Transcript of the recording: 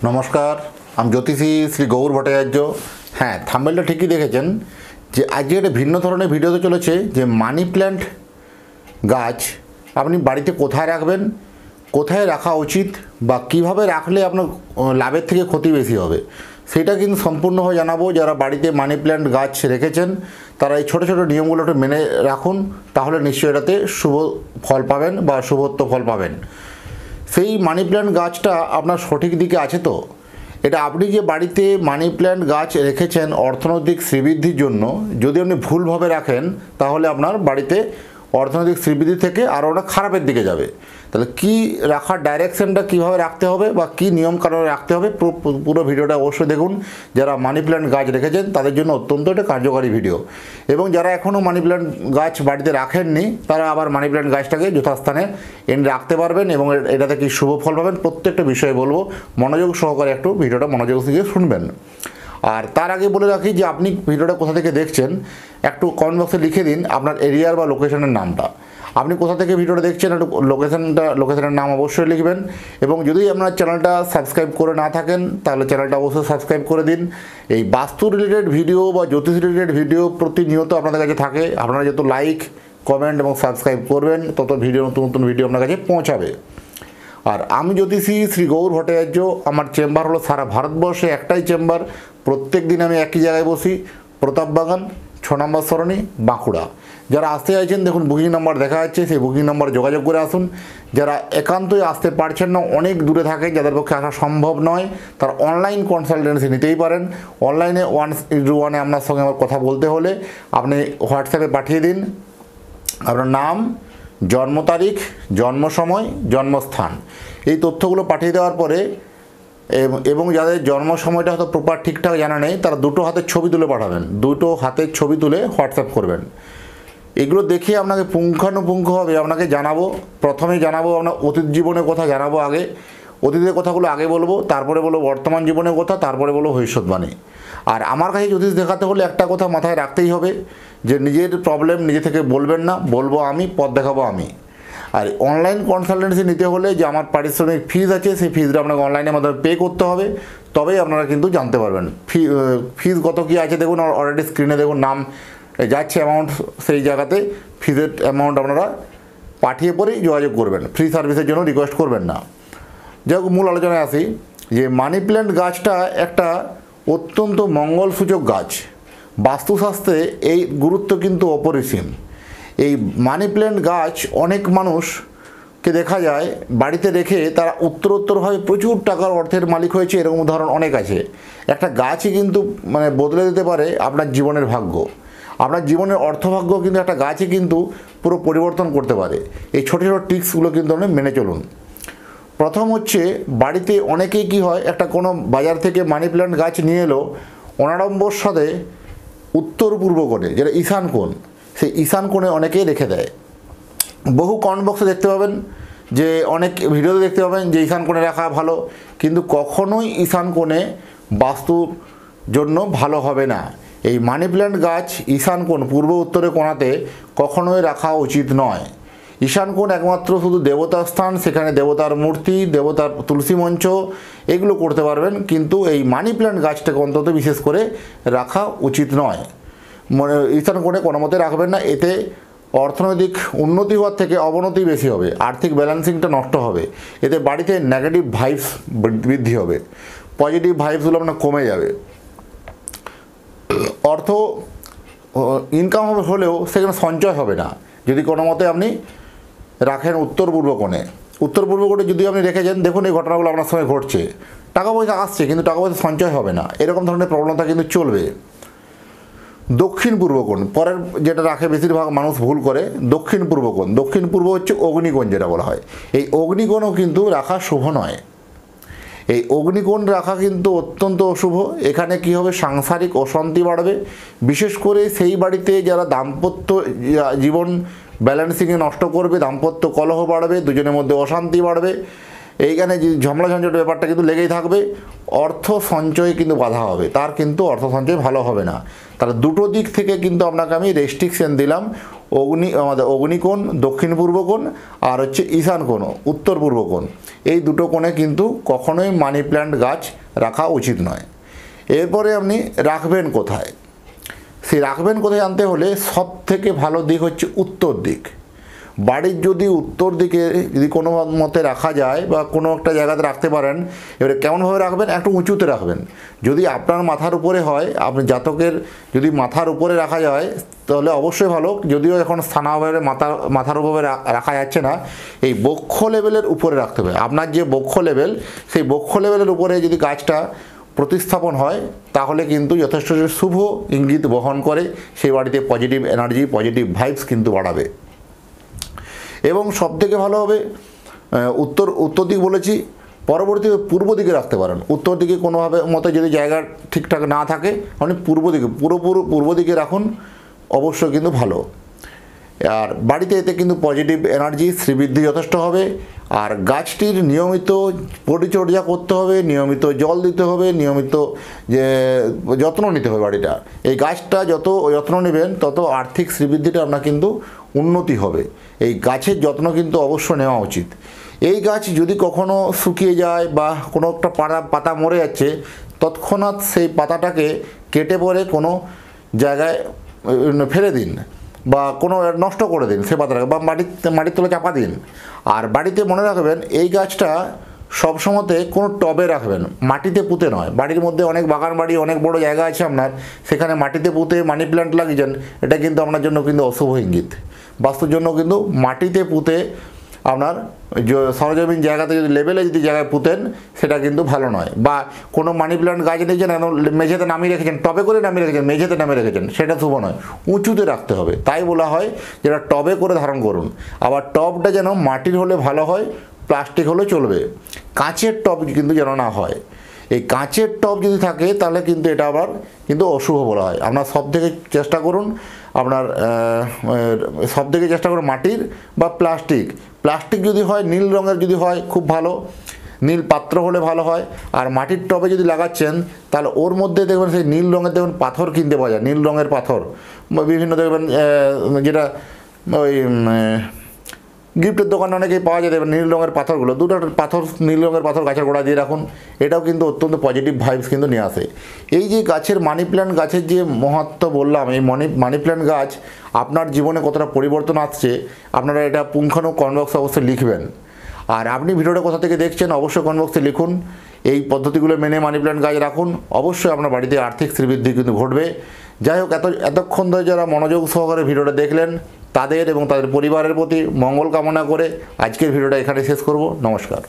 নমস্কার, আমি জ্যোতিষী শ্রী গৌর ভট্টাচার্য। হ্যাঁ, থাম্বনেলটা ঠিকই দেখেছেন যে আজকে একটা ভিন্ন ধরনের ভিডিওতে চলেছে যে মানি প্ল্যান্ট গাছ আপনি বাড়িতে কোথায় রাখবেন, কোথায় রাখা উচিত বা কিভাবে রাখলে আপনার লাভের থেকে ক্ষতি বেশি হবে সেটা কিন্তু সম্পূর্ণভাবে জানাবো। যারা বাড়িতে মানি প্ল্যান্ট গাছ রেখেছেন তারা এই ছোটো ছোটো নিয়মগুলো একটু মেনে রাখুন, তাহলে নিশ্চয়ই এটাতে শুভ ফল পাবেন বা শুভত্ব ফল পাবেন। সেই মানি প্ল্যান্ট গাছটা আপনার সঠিক দিকে আছে তো? এটা আপনি যে বাড়িতে মানি প্ল্যান্ট গাছ রেখেছেন অর্থনৈতিক শ্রীবৃদ্ধির জন্য, যদি আপনি ভুলভাবে রাখেন তাহলে আপনার বাড়িতে অর্থনৈতিক শ্রীবৃদ্ধি থেকে আরও ওটা খারাপের দিকে যাবে। তাহলে কি রাখার ডাইরেকশনটা কীভাবে রাখতে হবে বা কী নিয়মকানুন রাখতে হবে পুরো ভিডিওটা অবশ্যই দেখুন। যারা মানি প্ল্যান্ট গাছ রেখেছেন তাদের জন্য অত্যন্ত একটা কার্যকারী ভিডিও, এবং যারা এখনও মানি প্ল্যান্ট গাছ বাড়িতে রাখেননি তারা আবার মানি প্ল্যান্ট গাছটাকে যথাস্থানে এনে রাখতে পারবেন এবং এটাতে কি শুভ ফল পাবেন প্রত্যেকটা বিষয়ে বলবো। মনোযোগ সহকারে একটু ভিডিওটা মনোযোগ দিয়ে শুনবেন। আর তার আগে বলে রাখি যে আপনি ভিডিওটা কোথা থেকে দেখছেন একটু কমেন্ট বক্সে লিখে দিন আপনার এরিয়ার বা লোকেশনের নামটা। আপনি কোথা থেকে ভিডিওটা দেখছেন একটু লোকেশনের নাম অবশ্যই লিখবেন। এবং যদি আপনার চ্যানেলটা সাবস্ক্রাইব করে না থাকেন তাহলে চ্যানেলটা অবশ্যই সাবস্ক্রাইব করে দিন। এই বাস্তু রিলেটেড ভিডিও বা জ্যোতিষ রিলেটেড ভিডিও প্রতিনিয়ত আপনাদের কাছে থাকে। আপনারা যত লাইক, কমেন্ট এবং সাবস্ক্রাইব করবেন তত নতুন নতুন ভিডিও আপনার কাছে পৌঁছাবে। আর আমি জ্যোতিষী শ্রী গৌর ভট্টাচার্য, আমার চেম্বার হলো সারা ভারতবর্ষে একটাই চেম্বার। প্রত্যেক দিন আমি একই জায়গায় বসি, প্রতাপবাগান 6 নম্বর সরণি, বাঁকুড়া। যারা আসতে চাইছেন দেখুন বুকিং নাম্বার দেখা যাচ্ছে, সেই বুকিং নাম্বারে যোগাযোগ করে আসুন। যারা একান্তই আসতে পারছেন না, অনেক দূরে থাকে, যাদের পক্ষে আসা সম্ভব নয়, তারা অনলাইন কনসালটেন্সি নিতেই পারেন। অনলাইনে 1:1 আপনার সঙ্গে আমার কথা বলতে হলে আপনি হোয়াটসঅ্যাপে পাঠিয়ে দিন আপনার নাম, জন্ম তারিখ, জন্ম সময়, জন্মস্থান, এই তথ্যগুলো পাঠিয়ে দেওয়ার পরে এবং যাদের জন্ম সময়টা হয়তো প্রপার ঠিকঠাক জানা নেই তারা দুটো হাতের ছবি তুলে পাঠাবেন, দুটো হাতের ছবি তুলে হোয়াটসঅ্যাপ করবেন। এগুলো দেখে আপনাকে পুঙ্খানুপুঙ্খভাবে আপনাকে জানাবো। প্রথমেই জানাবো আপনার অতীত জীবনের কথা জানাবো, আগে অতীতের কথাগুলো আগে বলবো, তারপরে বলবো বর্তমান জীবনের কথা, তারপরে বলবো ভবিষ্যৎবাণী। আর আমার কাছে জ্যোতিষ দেখাতে হলে একটা কথা মাথায় রাখতেই হবে যে নিজের প্রবলেম নিজে থেকে বলবেন না, বলবো আমি, পথ দেখাবো আমি। আর অনলাইন কনসালটেন্সি নিতে হলে যে আমার পারিশ্রমিক ফিজ আছে সেই ফিজটা আপনাকে অনলাইনের মাধ্যমে পে করতে হবে, তবেই আপনারা কিন্তু জানতে পারবেন ফিজ কত কী আছে। দেখুন অলরেডি স্ক্রিনে দেখুন নাম যাচ্ছে অ্যামাউন্ট, সেই জায়গাতে ফিজের অ্যামাউন্ট আপনারা পাঠিয়ে পরেই যোগাযোগ করবেন, ফ্রি সার্ভিসের জন্য রিকোয়েস্ট করবেন না। যাই হোক, মূল আলোচনায় আসি যে মানি প্ল্যান্ট গাছটা একটা অত্যন্ত মঙ্গলসূচক গাছ। বাস্তুশাস্ত্রে এই গুরুত্ব কিন্তু অপরিসীম। এই মানি প্ল্যান্ট গাছ অনেক মানুষকে দেখা যায় বাড়িতে রেখে তারা উত্তরোত্তরভাবে প্রচুর টাকার অর্থের মালিক হয়েছে, এরকম উদাহরণ অনেক আছে। একটা গাছই কিন্তু বদলে দিতে পারে আপনার জীবনের ভাগ্য, আপনার জীবনের অর্থভাগ্য কিন্তু একটা গাছই কিন্তু পুরো পরিবর্তন করতে পারে। এই ছোটো ছোটো টিপসগুলো কিন্তু আপনি মেনে চলুন। প্রথম হচ্ছে, বাড়িতে অনেকেই কি হয়, একটা কোনো বাজার থেকে মানি প্ল্যান্ট গাছ নিয়ে এলো, অনাড়ম্বর সাথে উত্তর পূর্ব কোণে, যেটা ঈশান কোণ, সেই ঈশান কোণে অনেকেই রেখে দেয়। বহু কমেন্ট বক্সে দেখতে পাবেন যে অনেক ভিডিওতে দেখতে পাবেন যে ঈশান কোণে রাখা ভালো, কিন্তু কখনোই ঈশান কোণে বাস্তুর জন্য ভালো হবে না। এই মানি প্ল্যান্ট গাছ ঈশান কোণ পূর্ব উত্তরে কোণাতে কখনোই রাখা উচিত নয়। ঈশান কোণ একমাত্র শুধু দেবতার স্থান, সেখানে দেবতার মূর্তি, দেবতার তুলসী মঞ্চ এগুলো করতে পারবেন, কিন্তু এই মানি প্ল্যান্ট গাছটাকে অন্তত বিশেষ করে রাখা উচিত নয়। ঈশান কোণে কোনো মতে রাখবেন না, এতে অর্থনৈতিক উন্নতি হওয়ার থেকে অবনতি বেশি হবে, আর্থিক ব্যালেন্সিংটা নষ্ট হবে, এতে বাড়িতে নেগেটিভ ভাইবস বৃদ্ধি হবে, পজিটিভ ভাইবসগুলো আপনার কমে যাবে। অর্থ ইনকাম হলেও সেখানে সঞ্চয় হবে না যদি কোনো মতে আপনি রাখেন উত্তর পূর্ব কোণে। উত্তর পূর্ব কোণে যদি আপনি রেখেছেন, দেখুন এই ঘটনাগুলো আপনার সঙ্গে ঘটছে, টাকা পয়সা আসছে কিন্তু টাকা পয়সা সঞ্চয় হবে না, এরকম ধরনের প্রবণতা কিন্তু চলবে। দক্ষিণ পূর্ব কোণ, পরের যেটা রাখে বেশিরভাগ মানুষ ভুল করে, দক্ষিণ পূর্ব কোণ। দক্ষিণ পূর্ব হচ্ছে অগ্নিকোণ যেটা বলা হয়, এই অগ্নিকোণও কিন্তু রাখা শুভ নয়। এই অগ্নিকোণ রাখা কিন্তু অত্যন্ত অশুভ। এখানে কি হবে, সাংসারিক অশান্তি বাড়বে, বিশেষ করে সেই বাড়িতে যারা দাম্পত্য জীবন ব্যালেন্সিংয়ে নষ্ট করবে, দাম্পত্য কলহ বাড়বে, দুজনের মধ্যে অশান্তি বাড়বে, এইখানে যে ঝামেলা ঝঞ্ঝটের ব্যাপারটা কিন্তু লেগেই থাকবে। অর্থ সঞ্চয়ে কিন্তু বাধা হবে, তার কিন্তু অর্থ সঞ্চয় ভালো হবে না। তাহলে দুটো দিক থেকে কিন্তু আপনাকে আমি রেস্ট্রিকশন দিলাম, আমাদের অগ্নিকোণ দক্ষিণ পূর্ব কোণ আর হচ্ছে ঈশান কোণ উত্তর পূর্ব কোণ। এই দুটো কোণে কিন্তু কখনোই মানি প্ল্যান্ট গাছ রাখা উচিত নয়। এরপরে আপনি রাখবেন কোথায়, সেই রাখবেন কোথায় জানতে হলে সব থেকে ভালো দিক হচ্ছে উত্তর দিক। বাড়ির যদি উত্তর দিকে যদি কোনো মতে রাখা যায় বা কোনো একটা জায়গাতে রাখতে পারেন, এবারে কেমনভাবে রাখবেন, একটু উঁচুতে রাখবেন। যদি আপনার মাথার উপরে হয়, আপনি জাতকের যদি মাথার উপরে রাখা যায় তাহলে অবশ্যই ভালো, যদিও এখন স্থানাভাবে মাথার উপরে রাখা যাচ্ছে না, এই বক্ষ লেভেলের উপরে রাখতে হবে। আপনার যে বক্ষ লেভেল, সেই বক্ষ লেভেলের উপরে যদি গাছটা প্রতিস্থাপন হয় তাহলে কিন্তু যথেষ্ট শুভ ইঙ্গিত বহন করে, সেই বাড়িতে পজিটিভ এনার্জি, পজিটিভ ভাইবস কিন্তু বাড়াবে। এবং সবথেকে ভালো হবে উত্তর দিক বলেছি, পরবর্তী পূর্ব দিকে রাখতে পারেন। উত্তর দিকে কোনোভাবে মতে যদি জায়গা ঠিকঠাক না থাকে, আপনি পূর্ব দিকে পূর্ব দিকে রাখুন, অবশ্যই কিন্তু ভালো। আর বাড়িতে এতে কিন্তু পজিটিভ এনার্জি, শ্রীবৃদ্ধি যথেষ্ট হবে। আর গাছটির নিয়মিত পরিচর্যা করতে হবে, নিয়মিত জল দিতে হবে, নিয়মিত যে যত্ন নিতে হবে বাড়িটা। এই গাছটা যত যত্ন নেবেন তত আর্থিক শ্রীবৃদ্ধিটা আপনার কিন্তু উন্নতি হবে। এই গাছের যত্ন কিন্তু অবশ্য নেওয়া উচিত। এই গাছ যদি কখনো শুকিয়ে যায় বা কোনো একটা পাতা মরে যাচ্ছে, তৎক্ষণাৎ সেই পাতাটাকে কেটে পরে কোনো জায়গায় ফেলে দিন বা কোনো নষ্ট করে দিন সে পাতাটাকে, বা মাটির তলে চাপা দিন। আর বাড়িতে মনে রাখবেন এই গাছটা সবসময়তে কোনো টবে রাখবেন, মাটিতে পুঁতে নয়। বাড়ির মধ্যে অনেক বাগান বাড়ি, অনেক বড় জায়গা আছে আপনার, সেখানে মাটিতে পুঁতে মানি প্ল্যান্ট লাগিয়েছেন, এটা কিন্তু আপনার জন্য কিন্তু অশুভ ইঙ্গিত। বাস্তুর জন্য কিন্তু মাটিতে পুঁতে আপনার সরজমিন জায়গাতে যদি লেভেলে যদি জায়গায় পুঁতেন সেটা কিন্তু ভালো নয়। বা কোনো মানি প্ল্যান্ট গাছ নিয়েছেন একদম মেঝেতে নামিয়ে রেখেছেন, টবে করে নামিয়ে রেখেছেন, মেঝেতে নামিয়ে রেখেছেন, সেটা শুভ নয়। উঁচুতে রাখতে হবে, তাই বলা হয় যেটা টবে করে ধারণ করুন। আবার টবটা যেন মাটির হলে ভালো হয়, প্লাস্টিক হলে চলবে, কাঁচের টব কিন্তু যেন না হয়। এই কাঁচের টব যদি থাকে তাহলে কিন্তু এটা আবার কিন্তু অশুভ বলা হয়। আপনার সব থেকে চেষ্টা করুন, আপনার সব থেকে চেষ্টা করুন মাটির বা প্লাস্টিক যদি হয়, নীল রঙের যদি হয় খুব ভালো, নীল পাত্র হলে ভালো হয়। আর মাটির টবে যদি লাগাচ্ছেন তাহলে ওর মধ্যে দেখবেন সেই নীল রঙের দেখবেন পাথর কিনতে পাওয়া যায়, নীল রঙের পাথর বিভিন্ন দেখবেন, যেটা ওই গিফটের দোকানে অনেকেই পাওয়া যায়, দেবেন নীল রঙের পাথরগুলো, দুটো পাথর নীল রঙের পাথর গাছের গোড়া দিয়ে রাখুন, এটাও কিন্তু অত্যন্ত পজিটিভ ভাইবস কিন্তু নিয়ে আসে। এই যে গাছের মানি প্ল্যান্ট গাছের যে মহত্ব বললাম, এই মানি প্ল্যান্ট গাছ আপনার জীবনে কতটা পরিবর্তন আসছে, আপনারা এটা পুঙ্খানু কমেন্ট বক্সে অবশ্যই লিখবেন। আর আপনি ভিডিওটা কোথা থেকে দেখছেন অবশ্যই কমেন্ট বক্সে লিখুন। এই পদ্ধতিগুলো মেনে মানি প্ল্যান্ট গাছ রাখুন, অবশ্যই আপনার বাড়িতে আর্থিক শ্রীবৃদ্ধি কিন্তু ঘটবে। যাই হোক, এতক্ষণ ধরে যারা মনোযোগ সহকারে ভিডিওটা দেখলেন তাদের এবং তাদের পরিবারের প্রতি মঙ্গল কামনা করে আজকের ভিডিওটা এখানে শেষ করব। নমস্কার।